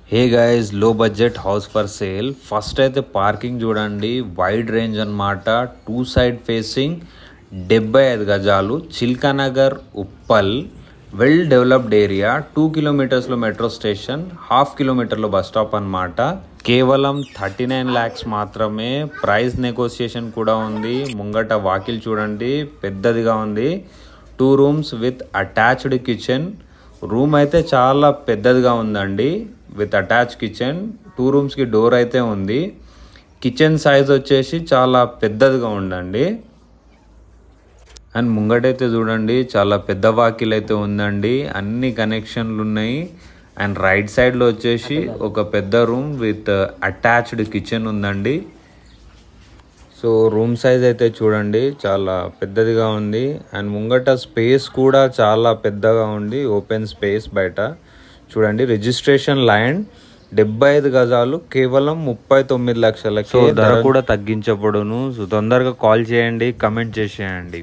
Hey guys, low budget house for sale. First అయితే parking చూడండి, wide range అన్నమాట. 2 side facing, 75 గజాలు, Chilkanagar, Uppal. Well developed area. 2 కిలోమీటర్స్లో metro station, 1/2 కిలోమీటర్లో బస్ స్టాప్ అన్నమాట. కేవలం 39 lakhs మాత్రమే. ప్రైస్ నెగోసియేషన్ కూడా ఉంది. ముంగట వాకిల్ చూడండి, పెద్దదిగా ఉంది. 2 rooms with attached kitchen. Room అయితే చాలా పెద్దదిగా ఉందండి, with attach kitchen. 2 rooms door అయితే ఉంది. కిచెన్ సైజ్ వచ్చేసి చాలా పెద్దదిగా ఉందండి. అండ్ ముంగటైతే చూడండి, చాలా పెద్ద వాకిల్ అయితే ఉందండి. అన్ని కనెక్షన్లు ఉన్నాయి. అండ్ రైట్ సైడ్లో వచ్చేసి ఒక పెద్ద రూమ్ విత్ అటాచ్డ్ కిచెన్ ఉందండి. సో రూమ్ సైజ్ అయితే చూడండి, చాలా పెద్దదిగా ఉంది. అండ్ ముంగట స్పేస్ కూడా చాలా పెద్దగా ఉంది, ఓపెన్ స్పేస్. బయట చూడండి, రిజిస్ట్రేషన్ ల్యాండ్ 75 గజాలు, కేవలం 39 లక్షలకి. ధర కూడా తగ్గించబడును. సో తొందరగా కాల్ చేయండి, కమెంట్ చేసేయండి.